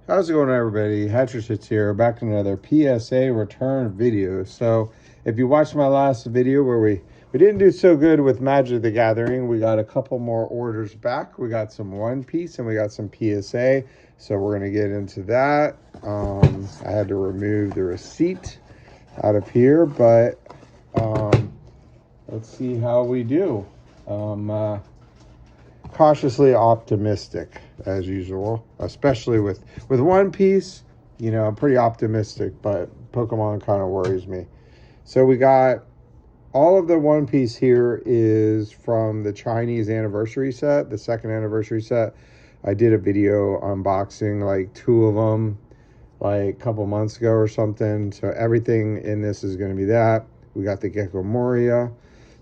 How's it going, everybody? Hatchers Hits here, back in another PSA Return video. So, if you watched my last video where we didn't do so good with Magic the Gathering, we got a couple more orders back. We got some One Piece and we got some PSA. So, we're going to get into that. I had to remove the receipt out of here, but let's see how we do. Cautiously optimistic as usual, especially with One Piece. You know, I'm pretty optimistic, but Pokemon kind of worries me. So we got all of the One Piece here is from the Chinese anniversary set, the second anniversary set. I did a video unboxing like two of them like a couple months ago or something. So everything in this is going to be that. We got the Gecko Moria.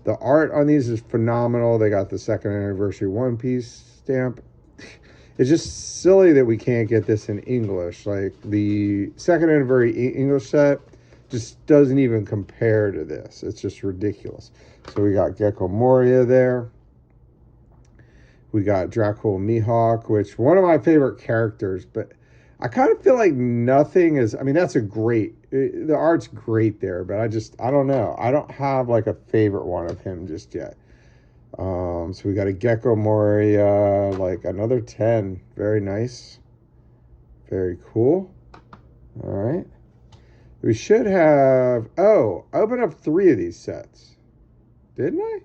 The art on these is phenomenal. They got the second anniversary One Piece stamp. It's just silly that we can't get this in English. Like, the second anniversary English set just doesn't even compare to this. It's just ridiculous. So we got Gecko Moria there. We got Dracul Mihawk, which one of my favorite characters, but I kind of feel like nothing is, I mean, that's a great, the art's great there, but I don't know. I don't have like a favorite one of him just yet. So we got a Gecko Moria, like another 10. Very nice. Very cool. All right. We should have, oh, I opened up 3 of these sets. Didn't I?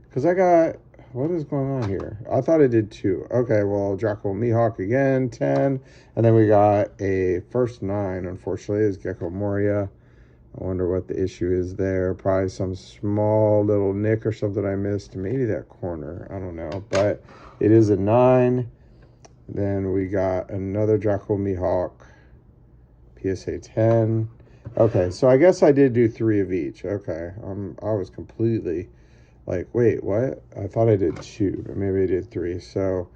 Because I got, what is going on here? I thought I did 2. Okay, well, Dracul Mihawk again, 10. And then we got a first 9, unfortunately, is Gecko Moria. I wonder what the issue is there. Probably some small little nick or something I missed. Maybe that corner. I don't know. But it is a 9. Then we got another Dracul Mihawk. PSA 10. Okay, so I guess I did do 3 of each. Okay, I was completely like, wait, what? I thought I did 2, but maybe I did 3. So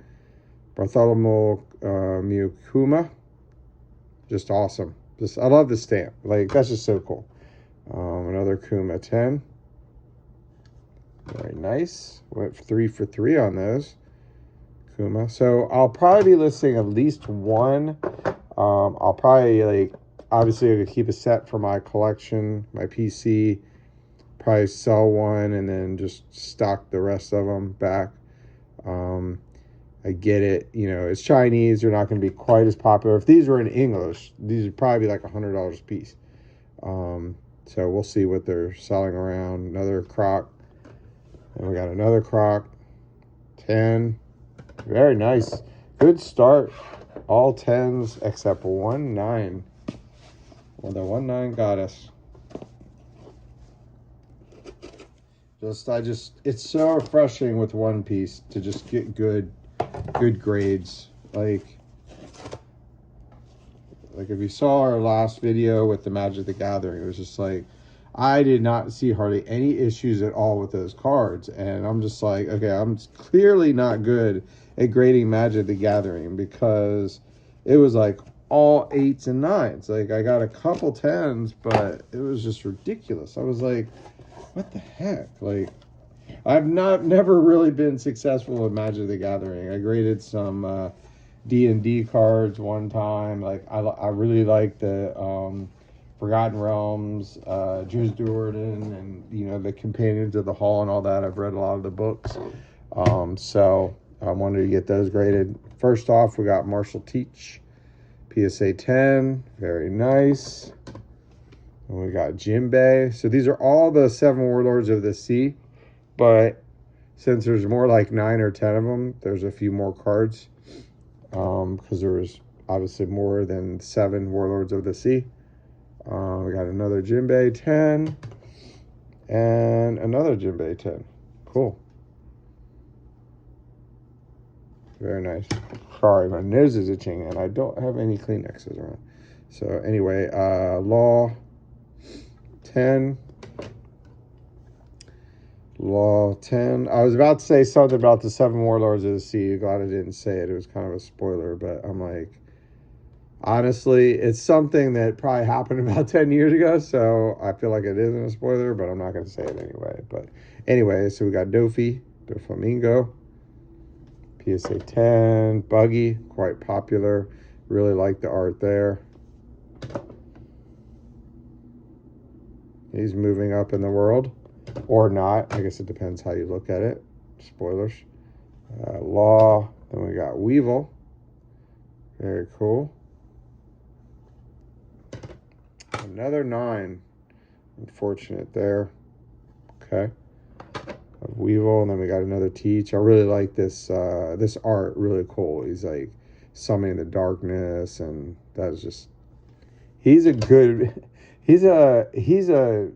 Bartholomew Miyakuma, just awesome. Just, I love the stamp. Like, that's just so cool. Another Kuma 10. Very nice. Went 3 for 3 on those. Kuma. So I'll probably be listing at least one. I'll probably, like, obviously I could keep a set for my collection, my PC. Probably sell one and then just stock the rest of them back. I get it, you know, it's Chinese, they're not going to be quite as popular. If these were in English, these would probably be like $100 a piece. So we'll see what they're selling around. Another Croc, and we got another Croc, 10. Very nice, good start. All 10s except 1 9. Well, the 1 9 got us. It's so refreshing with One Piece to just get good grades. Like if you saw our last video with the Magic the Gathering, it was just like, I did not see hardly any issues at all with those cards. And I'm just like, okay, I'm clearly not good at grading Magic the Gathering, because it was like all 8s and 9s. Like, I got a couple 10s, but it was just ridiculous. I was like, what the heck? Like, I've never really been successful with Magic the Gathering. I graded some D&D cards one time. Like, I really like the Forgotten Realms, Juice Jordan, and, you know, the Companions of the Hall and all that. I've read a lot of the books. So I wanted to get those graded. First off, we got Marshall Teach, PSA 10. Very nice. And we got Jinbei. So these are all the 7 Warlords of the Sea. But since there's more like 9 or 10 of them, there's a few more cards. Because there was obviously more than 7 Warlords of the Sea. We got another Jinbei 10. And another Jinbei 10. Cool. Very nice. Sorry, my nose is itching and I don't have any Kleenexes around. So anyway, Law 10. Law 10. I was about to say something about the 7 Warlords of the Sea. Glad I didn't say it. It was kind of a spoiler, but I'm like, honestly, it's something that probably happened about 10 years ago, so I feel like it isn't a spoiler, but I'm not going to say it anyway. But anyway, so we got Doflamingo, PSA 10, Buggy, quite popular. Really like the art there. He's moving up in the world, or not. I guess it depends how you look at it. Spoilers. Law. Then we got Weevil. Very cool. Another 9. Unfortunate there. Okay. Weevil, and then we got another Teach. I really like this this art. Really cool. He's like summoning the darkness, and that's just. He's a good. He's a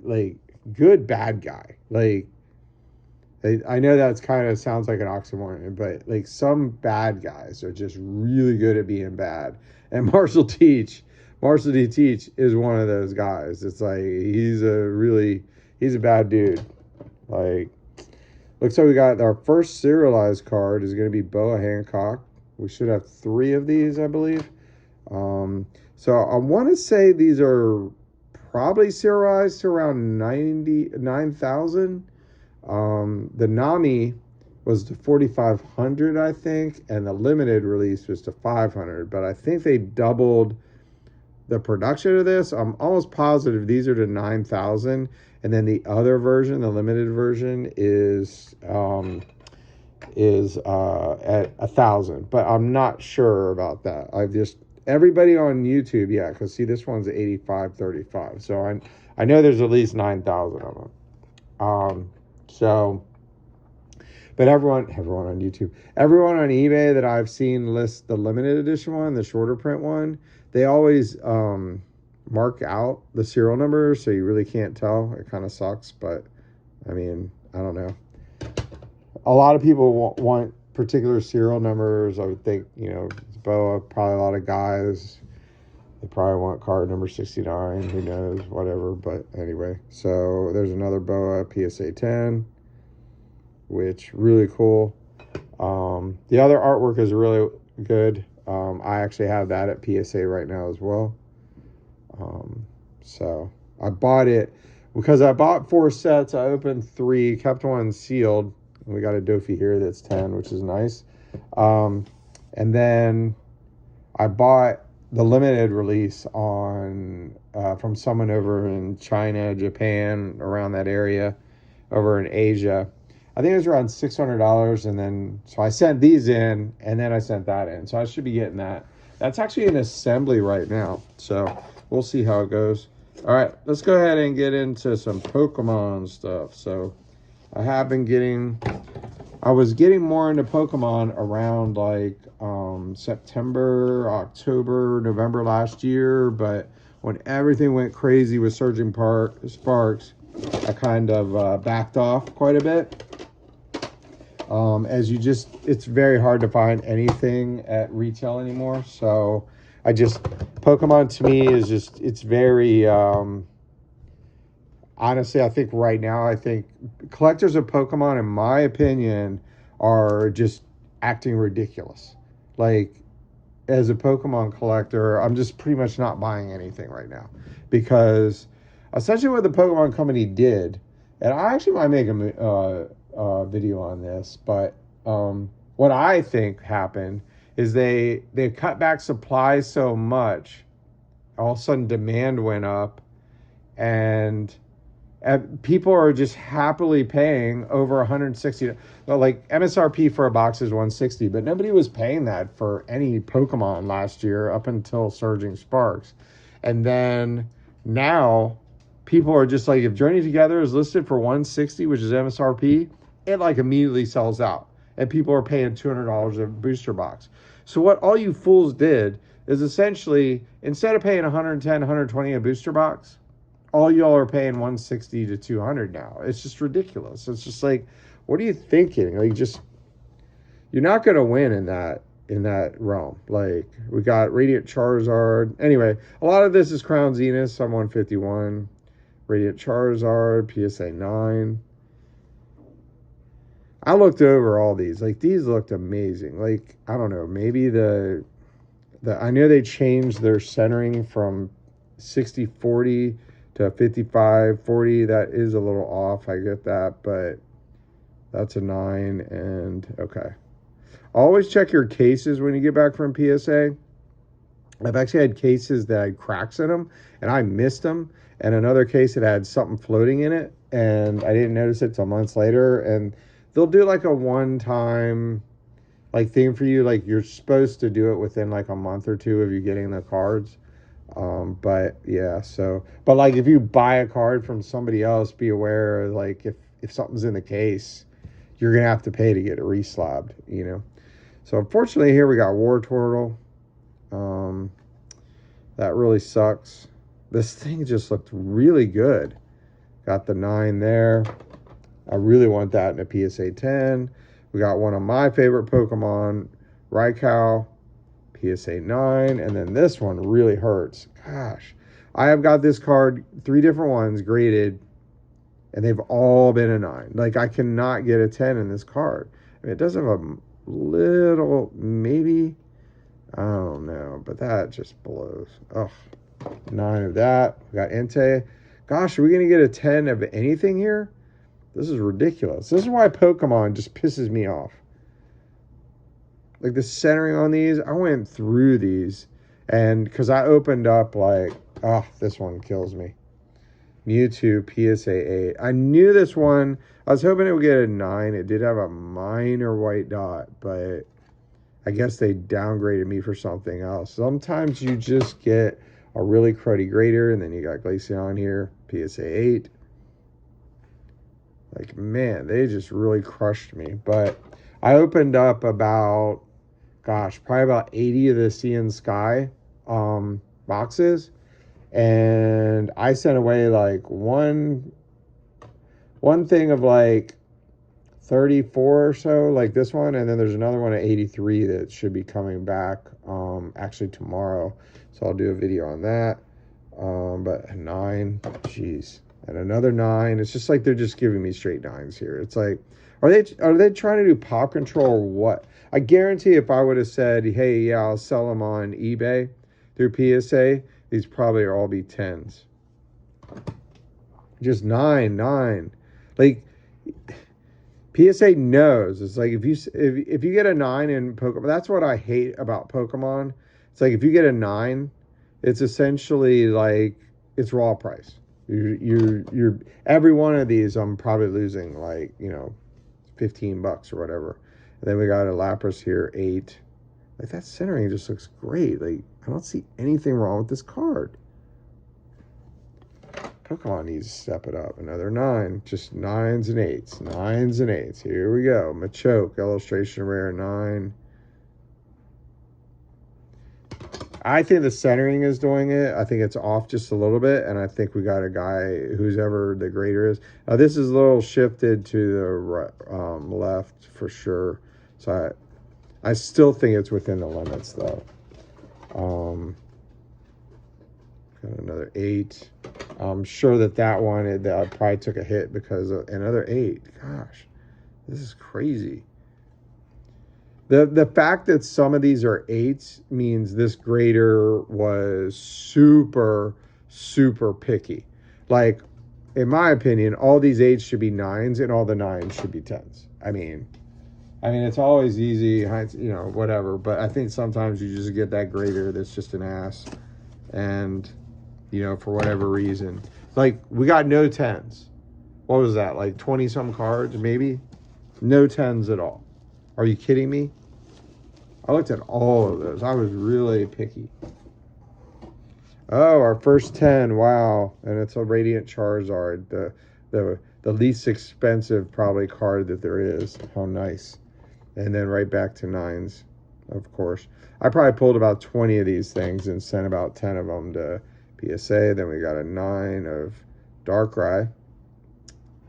like good bad guy. Like, I know that's kind of sounds like an oxymoron, but like some bad guys are just really good at being bad. And Marshall D. Teach is one of those guys. It's like he's a bad dude. Like, looks like we got our first serialized card is going to be Boa Hancock. We should have 3 of these, I believe. So I want to say these are probably serialized to around 9,000. The Nami was to 4,500, I think, and the limited release was to 500. But I think they doubled the production of this. I'm almost positive these are to 9,000, and then the other version, the limited version, is at 1,000. But I'm not sure about that. Everybody on YouTube, yeah, because see, this one's 8535. So I know there's at least 9,000 of them. But everyone on YouTube, everyone on eBay that I've seen list the limited edition one, the shorter print one, they always mark out the serial number, so you really can't tell. It kind of sucks, but I mean, I don't know. A lot of people want particular serial numbers. I would think, Boa, probably a lot of guys, they probably want card number 69, who knows, whatever. But anyway, so there's another Boa, PSA 10, which really cool. The other artwork is really good. I actually have that at PSA right now as well. So I bought it because I bought 4 sets. I opened 3, kept one sealed. We got a Dofi here that's 10, which is nice. And then I bought the limited release on from someone over in China, Japan, around that area, over in Asia. I think it was around $600, and then so I sent these in, and then I sent that in. So I should be getting that. That's actually in assembly right now, so we'll see how it goes. All right, let's go ahead and get into some Pokemon stuff. So I was getting more into Pokemon around like September, October, November last year, but when everything went crazy with Surging Sparks, I kind of backed off quite a bit. It's very hard to find anything at retail anymore. So Pokemon to me is it's very, honestly, I think right now, collectors of Pokemon, in my opinion, are just acting ridiculous. Like, as a Pokemon collector, I'm just pretty much not buying anything right now. Because essentially what the Pokemon Company did, and I actually might make a video on this, but what I think happened is they cut back supplies so much, all of a sudden demand went up, and people are just happily paying over 160. Well, like MSRP for a box is 160, but nobody was paying that for any Pokemon last year up until Surging Sparks. And then now people are just like, if Journey Together is listed for 160, which is MSRP, it like immediately sells out, and people are paying $200 a booster box. So what all you fools did is essentially, instead of paying 110, 120 a booster box, all y'all are paying 160 to 200 now. It's just ridiculous. It's just like, what are you thinking? Like, you're not going to win in that realm. Like, we got Radiant Charizard. Anyway, a lot of this is Crown Zenith. I'm 151. Radiant Charizard, PSA 9. I looked over all these. Like, these looked amazing. Like, I don't know. Maybe I know they changed their centering from 60-40 to 55-40. That is a little off. I get that, but that's a 9. And okay. Always check your cases when you get back from PSA. I've actually had cases that had cracks in them and I missed them, and another case that had something floating in it and I didn't notice it till months later. And they'll do like a one time like thing for you, like you're supposed to do it within like a month or two of you getting the cards. But yeah, so but like if you buy a card from somebody else, be aware like if something's in the case, you're gonna have to pay to get it reslabbed, you know. So unfortunately here we got War Turtle. Um, that really sucks. This thing just looked really good. Got the 9 there. I really want that in a PSA 10. We got one of my favorite Pokemon, Raikou, PSA 9. And then this one really hurts. Gosh. I have got this card, 3 different ones graded, and they've all been a 9. Like, I cannot get a 10 in this card. I mean, it does have a little, maybe, I don't know, but that just blows. Ugh. 9 of that. We got Entei. Gosh, are we going to get a 10 of anything here? This is ridiculous. This is why Pokemon just pisses me off. Like the centering on these, I went through these, and because I opened up like, oh, this one kills me. Mewtwo PSA 8. I knew this one. I was hoping it would get a 9. It did have a minor white dot, but I guess they downgraded me for something else. Sometimes you just get a really cruddy grader, and then you got Glaceon here, PSA 8. Like, man, they just really crushed me. But I opened up about, gosh, probably about 80 of the Sea and Sky boxes. And I sent away like one thing of like 34 or so, like this one. And then there's another one at 83 that should be coming back actually tomorrow. So I'll do a video on that. But 9, jeez. And another 9. It's just like they're just giving me straight 9s here. It's like, are they trying to do pop control or what? I guarantee if I would have said, hey, yeah, I'll sell them on eBay through PSA, these probably all be 10s. Just 9. Like, PSA knows. It's like if you get a 9 in Pokemon, that's what I hate about Pokemon. It's like if you get a 9, it's essentially like it's raw price. You're every one of these I'm probably losing like, you know, $15 or whatever. And then we got a Lapras here, 8. Like that centering just looks great. Like I don't see anything wrong with this card. Pokemon needs to step it up. Another 9. Just 9s and 8s. 9s and 8s. Here we go. Machoke, illustration rare 9. I think the centering is doing it. I think it's off just a little bit, and I think we got a guy, who's ever the grader is. This is a little shifted to the left for sure. So I still think it's within the limits, though. Got another 8. I'm sure that one, that I probably took a hit because of another 8. Gosh, this is crazy. The fact that some of these are 8s means this grader was super, super picky. Like, in my opinion, all these 8s should be 9s and all the 9s should be 10s. I mean, it's always easy, you know, whatever. But I think sometimes you just get that grader that's just an ass. And, you know, for whatever reason. Like, we got no 10s. What was that, like 20-some cards, maybe? No 10s at all. Are you kidding me? I looked at all of those. I was really picky. Oh, our first 10. Wow. And it's a Radiant Charizard. The least expensive, probably, card that there is. How nice. And then right back to 9s, of course. I probably pulled about 20 of these things and sent about 10 of them to PSA. Then we got a 9 of Darkrai.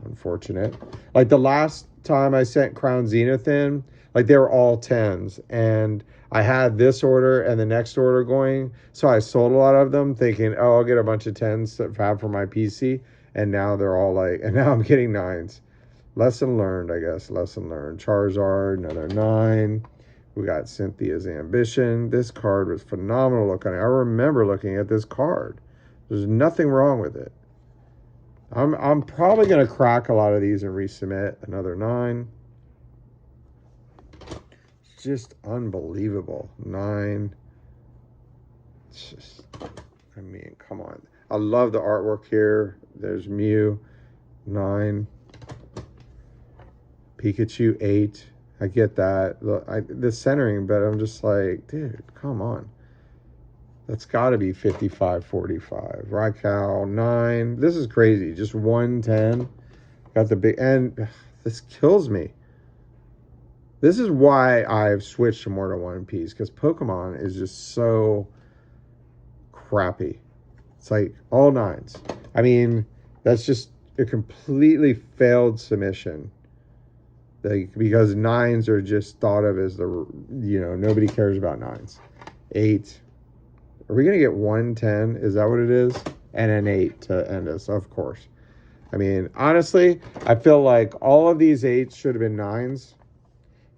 Unfortunate. Like the last time I sent Crown Zenith in, like they were all 10s, and I had this order and the next order going, so I sold a lot of them thinking, oh, I'll get a bunch of 10s to have for my PC, and now they're all like, and now I'm getting 9s. Lesson learned, I guess. Lesson learned. Charizard, another 9. We got Cynthia's Ambition. This card was phenomenal looking. I remember looking at this card. There's nothing wrong with it. I'm probably going to crack a lot of these and resubmit. Another 9. Just unbelievable. 9. It's just, I mean, come on. I love the artwork here. There's Mew, 9. Pikachu, 8. I get that. The centering, but I'm just like, dude, come on. That's got to be 55, 45. Raikou, 9. This is crazy. Just 110. Got the big, and this kills me. This is why I've switched to more to One Piece, because Pokemon is just so crappy. It's like all 9s. I mean, that's just a completely failed submission. Because 9s are just thought of as the, nobody cares about 9s. 8. Are we going to get 110? Is that what it is? And an 8 to end us, of course. I mean, honestly, I feel like all of these 8s should have been 9s.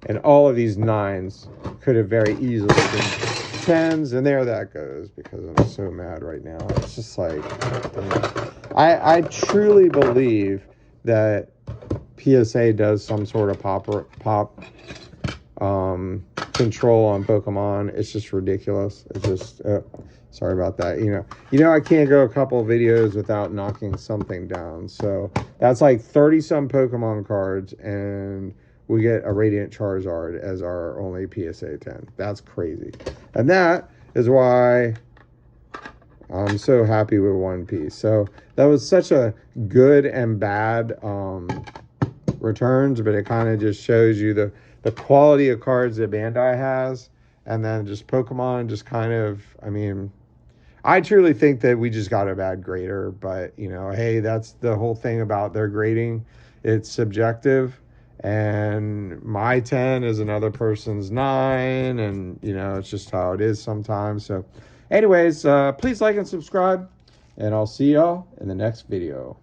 And all of these 9s could have very easily been 10s. And there that goes, because I'm so mad right now. It's just like, I truly believe that PSA does some sort of pop control on Pokemon. It's just ridiculous. It's just sorry about that. I can't go a couple of videos without knocking something down. So that's like 30 some Pokemon cards, and we get a Radiant Charizard as our only PSA 10. That's crazy. And that is why I'm so happy with One Piece. So that was such a good and bad returns, but it kind of just shows you the quality of cards that Bandai has. And then just Pokemon just kind of, I mean, I truly think that we just got a bad grader, but hey, that's the whole thing about their grading. It's subjective, and my 10 is another person's 9, and it's just how it is sometimes. So anyways, please like and subscribe, and I'll see y'all in the next video.